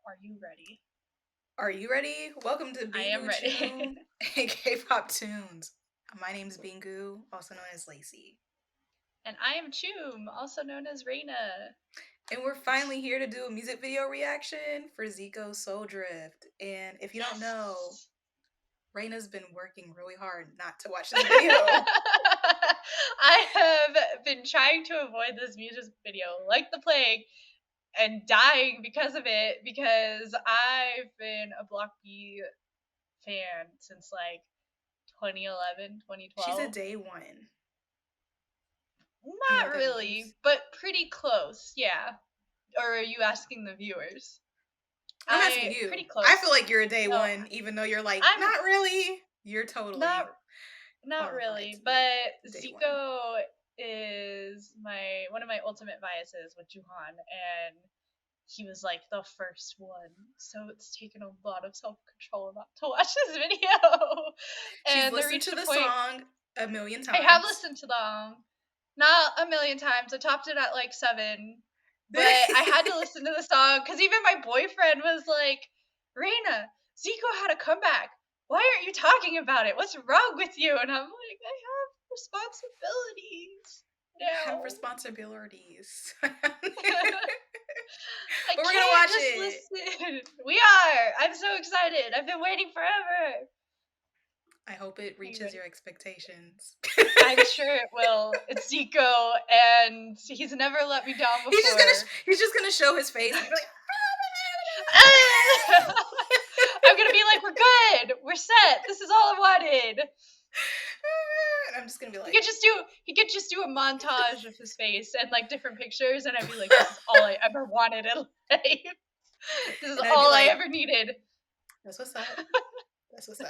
Are you ready? Are you ready? Welcome to I am Bingu ready. Tune and Khip-hop Tunes. My name's Bingu, also known as Lacey. And I am Choom, also known as Reina. And we're finally here to do a music video reaction for Zico's Soul Drift. And if you don't know, Reina's been working really hard not to watch this video. I have been trying to avoid this music video like the plague and dying because of it because I've been a Block B fan since like 2011, 2012. She's a day one. Not really, but pretty close, yeah. Or are you asking the viewers? I'm asking you. Pretty close. I feel like you're a day one, even though you're like, not really. You're totally not really. But Zico is one of my ultimate biases with Juhan, and he was like the first one, so it's taken a lot of self-control not to watch this video. She's listened to the song a million times. I have listened to the song, not a million times. I topped it at like 7, but I had to listen to the song because even my boyfriend was like, "Reina, Zico had a comeback. Why aren't you talking about it? What's wrong with you?" And I'm like, I have responsibilities now. I have responsibilities. But we're gonna watch it. Listen. We are. I'm so excited. I've been waiting forever. I hope it reaches your expectations. I'm sure it will. It's Zico, and he's never let me down before. He's just gonna show his face and be like, I'm gonna be like, we're good. We're set. This is all I wanted. And I'm just gonna be like, he could just do a montage of his face and like different pictures, and I'd be like, this is all I ever wanted in life. This is all I ever needed. That's what's up. That's what's up.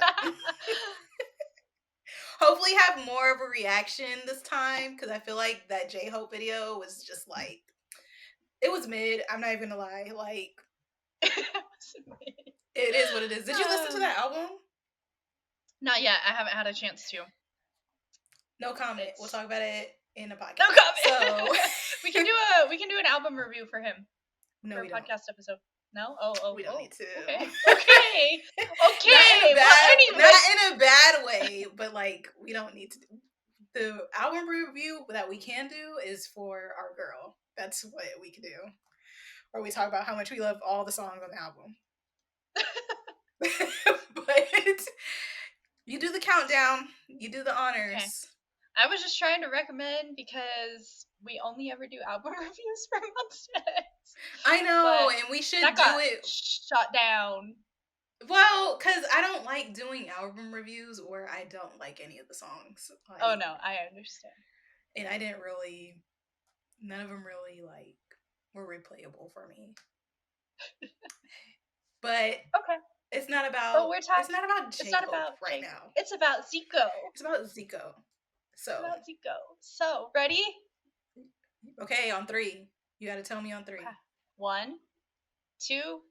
Hopefully have more of a reaction this time, because I feel like that J-Hope video was just like, it was mid. I'm not even gonna lie. Like, it is what it is. Did you listen to that album? Not yet. I haven't had a chance to. No comment. We'll talk about it in a podcast. No comment. So we can do an album review for him. No, for a podcast episode. No? Oh, we don't need to. Okay. Okay. Not in a bad way, but like, we don't need to do. The album review that we can do is for our girl. That's what we can do. Or we talk about how much we love all the songs on the album. But you do the countdown. You do the honors. Okay. I was just trying to recommend because we only ever do album reviews for Monsters. I know, and we should do it. Shut down. Well, because I don't like doing album reviews where I don't like any of the songs. Like, oh no, I understand. And none of them really like were replayable for me. But okay. It's not about. It's not about J-Hope. It's not about right now. It's about Zico. It's about Zico. So ready? Okay, on 3. You got to tell me on 3. 1, 2,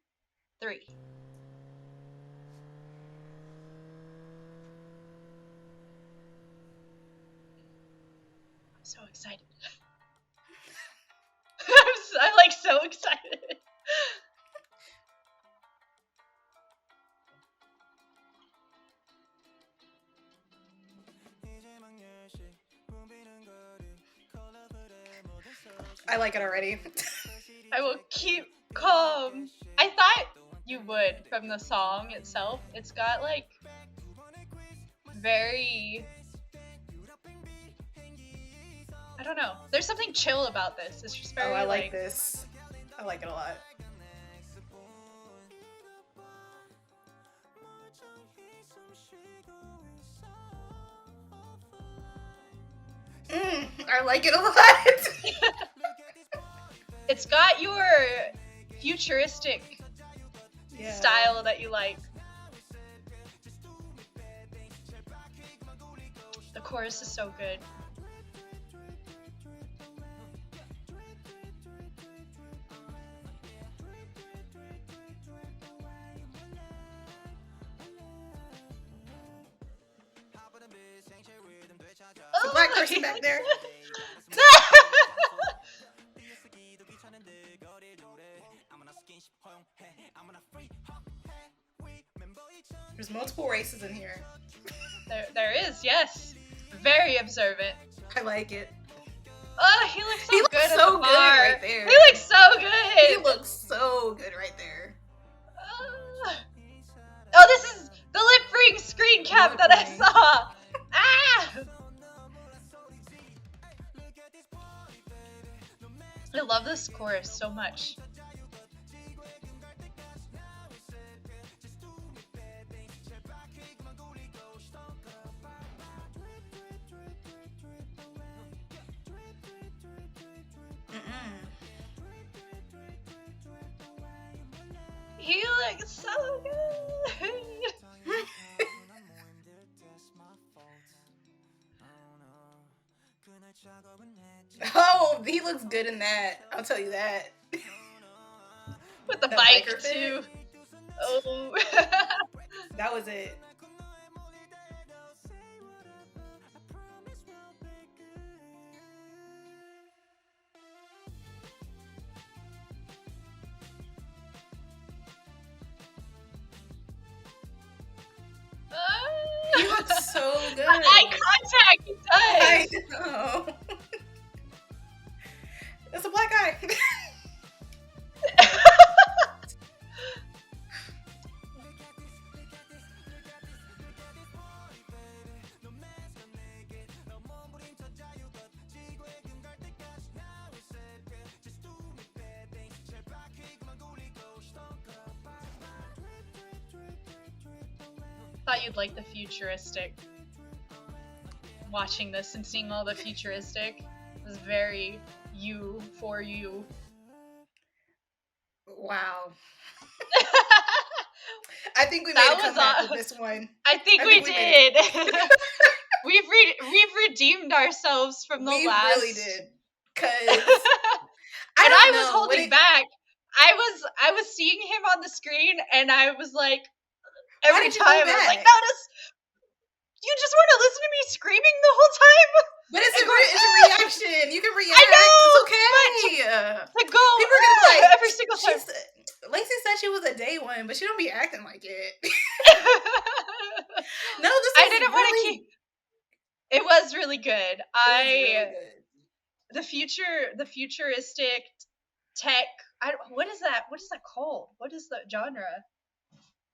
3. I'm so excited. I'm like so excited. I like it already. I will keep calm. I thought you would from the song itself. It's got like very, I don't know. There's something chill about this. It's just very. I like this. I like it a lot. I like it a lot. It's got your futuristic style that you like. The chorus is so good. It's a black person back there. multiple races in here. There is, yes. Very observant. I like it. Oh, he looks so He looks good so at the good bar. right there. He looks so good. He looks so good right there. Oh, this is the lip ring screen cap that I saw. Ah! I love this chorus so much. He looks so good. Oh, he looks good in that. I'll tell you that. With the That bike biker fit. too. Oh. That was it. He looks so good. Eye contact, he I does. know. That's a black guy. Thought you'd like the futuristic. Watching this and seeing all the futuristic was very you for you. Wow. I think we made a comeback with this one. I think we did. We've redeemed ourselves from the last. We really did. Cause I was holding back. I was seeing him on the screen, and I was like, every time I was like, notice. You just want to listen to me screaming the whole time? But it's a reaction. You can react. I know. It's okay. To go people are gonna be like every single time. Lacey said she was a day one, but she don't be acting like it. No, this I didn't want to keep. It was really good. The futuristic tech. What is that? What is that called? What is the genre?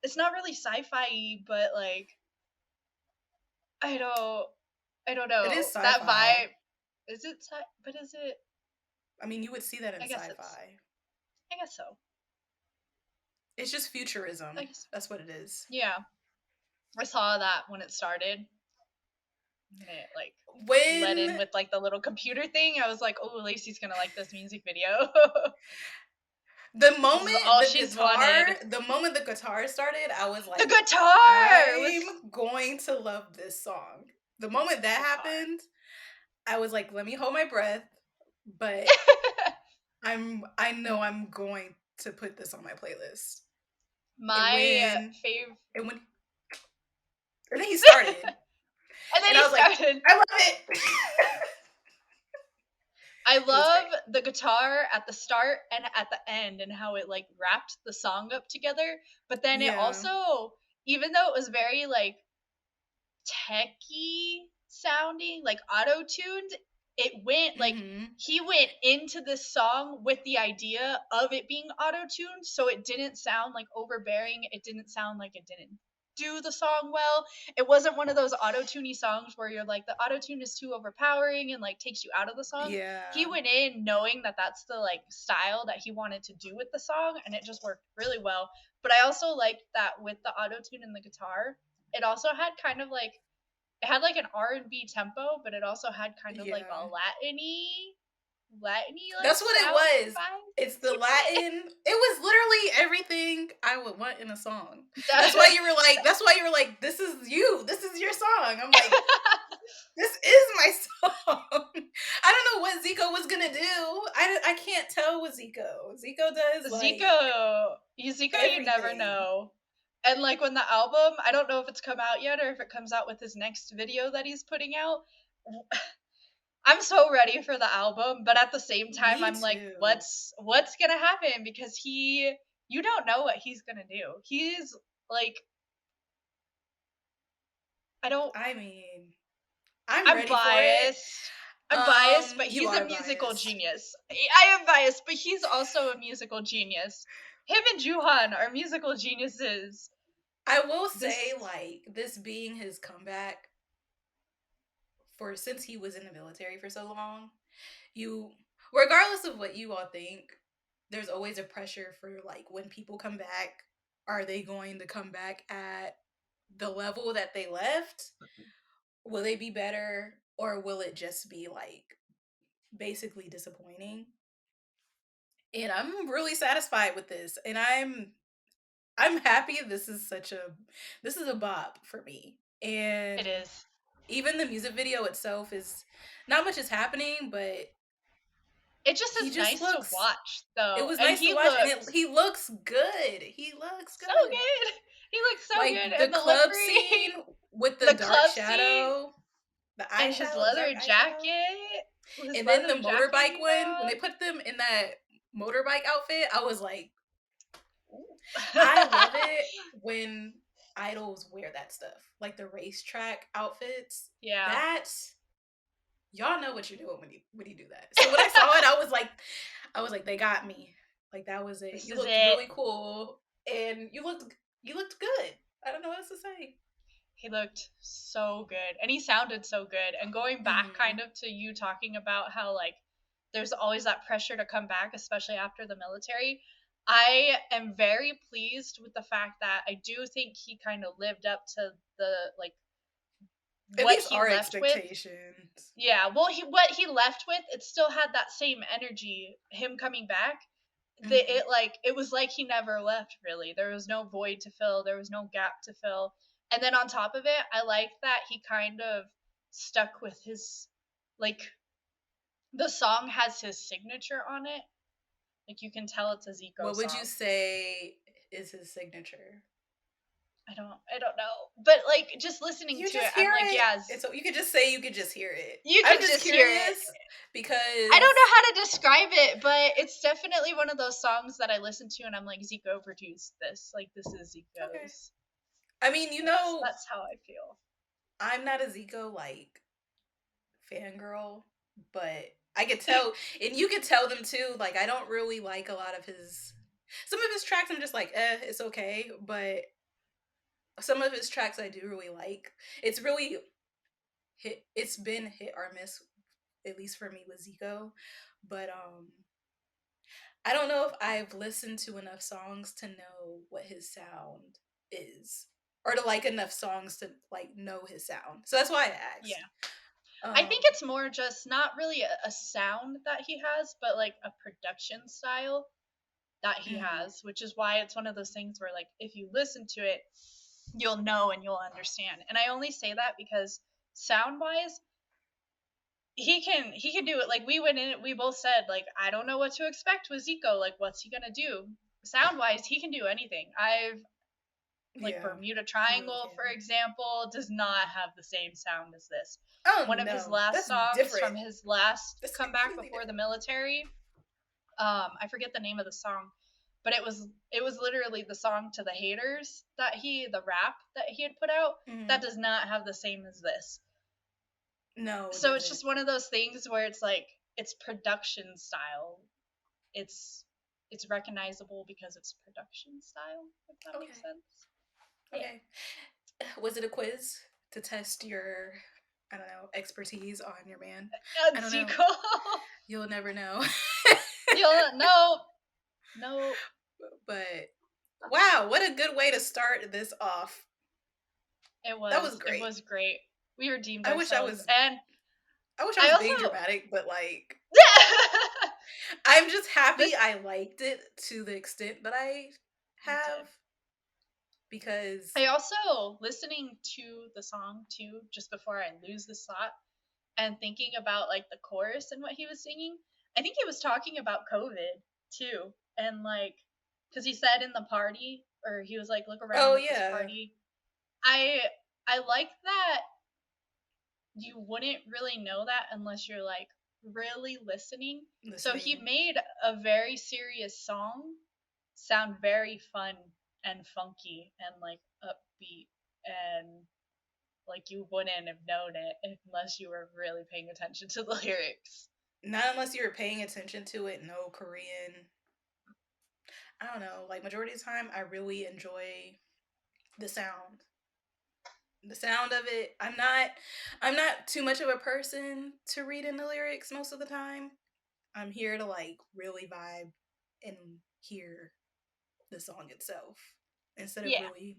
It's not really sci-fi, but like I don't know. It is sci-fi. That vibe. Is it? But is it? I mean, you would see that in sci-fi. I guess so. It's just futurism. That's what it is. Yeah, I saw that when it started. And it like led in with like the little computer thing. I was like, oh, Lacey's gonna like this music video. The moment the moment the guitar started, I was like, the guitar. I'm going to love this song. The moment that happened, I was like, let me hold my breath, but I know I'm going to put this on my playlist. My favorite. And then he started. And then he started. Like, I love it. I love the guitar at the start and at the end and how it like wrapped the song up together. But then it also, even though it was very like techy sounding, like auto-tuned, it went like he went into this song with the idea of it being auto-tuned, so it didn't sound like overbearing. It didn't sound like it didn't do the song well. It wasn't one of those auto-tuney songs where you're like the auto-tune is too overpowering and like takes you out of the song. Yeah. He went in knowing that that's the like style that he wanted to do with the song, and it just worked really well. But I also liked that with the auto-tune and the guitar, it also had kind of like it had like an R&B tempo, but it also had kind of like a Latin-y like, that's what it was. It's the Latin. It was literally everything I would want in a song. That's why you were like, this is you. This is your song. I'm like, this is my song. I don't know what Zico was gonna do. I can't tell what Zico. Zico does like Zico, you never know. And like when the album, I don't know if it's come out yet or if it comes out with his next video that he's putting out. I'm so ready for the album, but at the same time, I'm like, what's gonna happen? Because you don't know what he's gonna do. He's like, I don't. I mean, I'm I'm ready for it. biased. I'm biased, but You he's a are musical biased. genius. I am biased, but he's also a musical genius. Him and Juhan are musical geniuses. I will say, This, like, this being his comeback for since he was in the military for so long, you, regardless of what you all think, there's always a pressure for like when people come back, are they going to come back at the level that they left? Will they be better, or will it just be like basically disappointing? And I'm really satisfied with this, and I'm happy this is a bop for me. it And is. even the music video itself is not much is happening, but It just he is just nice to looks watch, it though. was And nice to he watch, and looked he looks good. He looks so good. good. He looked so good. Like the And the club livery, scene with the the dark club scene, shadow, the and his eyeshadow, the dark leather eyeshadow. jacket, his And then the leather jacket motorbike he one, when had. they put them in that motorbike outfit, I was like, Ooh. I love it when idols wear that stuff. Like the racetrack outfits. Yeah. That's y'all know what you're doing when you do that. So when I saw it, I was like, they got me. Like that was it. This You is looked it. really cool, and you looked good. I don't know what else to say. He looked so good and he sounded so good. And going back Mm-hmm. kind of to you talking about how like there's always that pressure to come back, especially after the military. I am very pleased with the fact that I do think he kind of lived up to the like At what least he our left with. expectations. Yeah, well, he what he left with, it still had that same energy. Him coming back, Mm-hmm. it was like he never left. Really, there was no void to fill. There was no gap to fill. And then on top of it, I liked that he kind of stuck with his like the song has his signature on it. Like you can tell it's a Zico What would you song. say is his signature? I don't know, but like just listening You to it, just I'm hear like, it. yeah, It's you could just say you could just hear it. you I'm could just just hear it. curious I don't because know how to describe it, but it's definitely one of those songs that I listen to and I'm like, Zico produced this. Like this is okay. Zico's. I mean, That's how I feel. I'm not a Zico like fangirl, but I could tell, and you could tell them too. Like, I don't really like a lot of his. Some of his tracks, I'm just like, it's okay. But some of his tracks, I do really like. It's really hit. It's been hit or miss, at least for me with Zico. But I don't know if I've listened to enough songs to know what his sound is, or to like enough songs to like know his sound. So that's why I Yeah. asked. I think Um, it's more just not really a sound that he has, but like a production style that he mhm. has, which is why it's one of those things where like if you listen to it, you'll know and you'll understand. And I only say that because sound wise, he can do it. Like we went in, we both said like I don't know what to expect with Zico. Like what's he gonna do? Sound wise, he can do anything. I've like Yeah, Bermuda he really Triangle, for can. example, does not have the same sound as this. Oh One of his no, last that's songs different. from his last That's comeback completely before the different. military, I forget the name of the song, but it was literally the song to the haters the rap that he had put out that Hmm. does not have the same as this. No, it So it's doesn't. just one of those things where it's like it's production style. It's it's recognizable because it's production style, if that makes Okay, sense. Yeah. okay. Was it a quiz to test your, I don't know, expertise on your man? I don't know. Zico. You'll never know. You'll no, no. But wow, what a good way to start this off. That was It great. was great. We redeemed I wish I ourselves, was. and I wish I I was also being dramatic, but like, I'm just happy this I liked it to the extent that I you have did. because. I also listening to the song too, just before I lose this thought, and thinking about like the chorus and what he was singing. I think he was talking about COVID too, and like because he said in the party, or he was like, "Look Oh around at this yeah, party." I I like that you wouldn't really know that unless you're like really listening. So he listening. made a very serious song sound very fun and funky and like upbeat and like you wouldn't have known it unless you were really paying attention to the lyrics. Not unless you were paying attention to it. No Korean. I don't know. Like majority of the time, I really enjoy the sound. The sound of it. I'm not too much of a person to read in the lyrics most of the time. I'm here to like really vibe and hear the song itself instead of Yeah. really.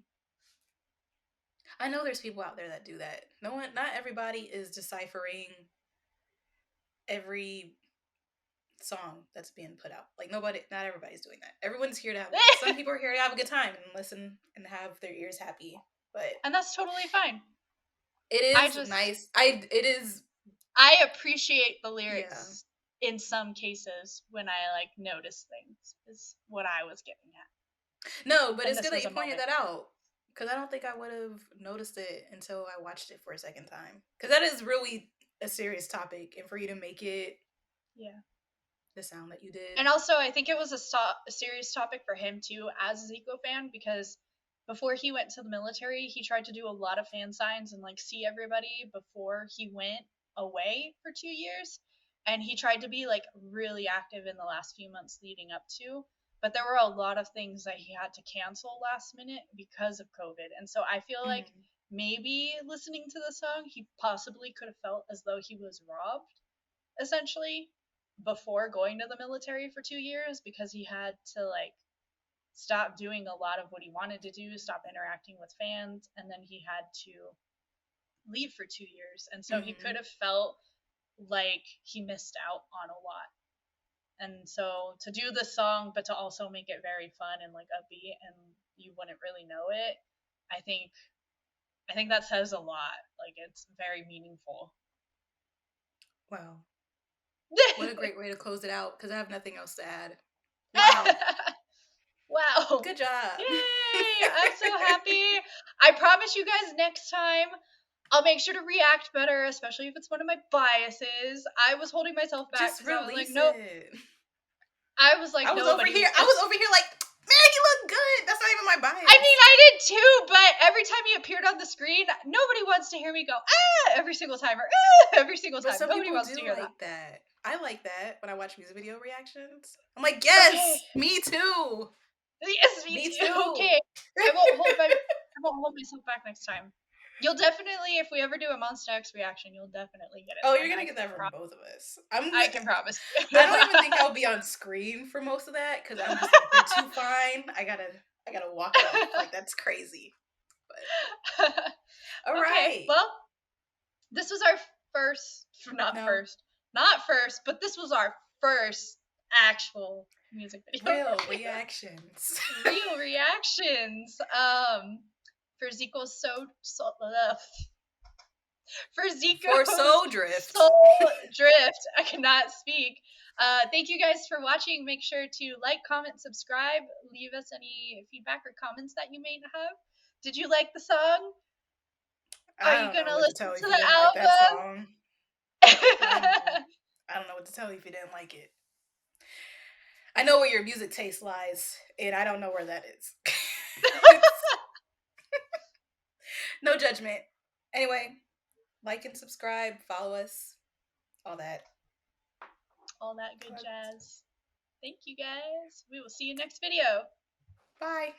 I know there's people out there that do that. No one, not everybody is deciphering every song that's being put out. Like nobody, not everybody's doing that. Everyone's here to have. Some people are here to have a good time and listen and have their ears happy. But And that's totally fine. it I is just nice. It is. I appreciate the Yeah. lyrics in some cases when I like notice things is what I was getting at. No, but And it's this good that was you a pointed moment. that out because I don't think I would have noticed it until I watched it for a second time. Because that is really a serious topic, and for you to make it Yeah. the sound that you did. And also, I think it was a serious topic for him too, as a Zico fan, because before he went to the military, he tried to do a lot of fan signs and like see everybody before he went away for 2 years. And he tried to be like really active in the last few months leading up to. But there were a lot of things that he had to cancel last minute because of COVID. And so I feel like Mm-hmm. maybe listening to the song, he possibly could have felt as though he was robbed, essentially, before going to the military for 2 years because he had to like stop doing a lot of what he wanted to do, stop interacting with fans, and then he had to leave for 2 years. And so he Mm-hmm. could have felt like he missed out on a lot. And so to do this song, but to also make it very fun and like upbeat and you wouldn't really know it, I think I think that says a lot. Like it's very meaningful. Wow. What a great way to close it out because I have nothing else to add. Wow. Wow. Good job. Yay! I'm so happy. I promise you guys next time I'll make sure to react better, especially if it's one of my biases. I was holding myself back Just because I was like, release nope. it. I was like, nobody. I was over here like, man, you look good. That's not even my I bias. mean, I did too, but every time he appeared on the screen, nobody wants to hear me go, every single time, or every single But time. some Nobody people wants to do hear that. like that. I like that when I watch music video reactions. I'm like, Okay. yes, me too. Yes, me Me too. too. Okay. I won't hold myself back next time. You'll definitely, if we ever do a Monster X reaction, you'll definitely get it. Oh, you're And gonna get that from both of us. I'm. I can promise you. I don't even think I'll be on screen for most of that because I'm just like, you're too fine. I gotta walk it off. Like that's crazy. But all Okay, right. well, this was our first, No, not first, but this was our first actual music video real review. reactions. Real reactions. For Zico's for For Zico's Soul Drift. Soul Drift. I cannot speak. Thank you guys for watching. Make sure to like, comment, subscribe. Leave us any feedback or comments that you may have. Did you like the song? Are I you don't know gonna what to listen tell you to if you the didn't like that album? song. I don't know what to tell you if you didn't like it. I know where your music taste lies, and I don't know where that is. No judgment. Anyway, like and subscribe, follow us, all that. All that good jazz. Thank you guys. We will see you next video. Bye.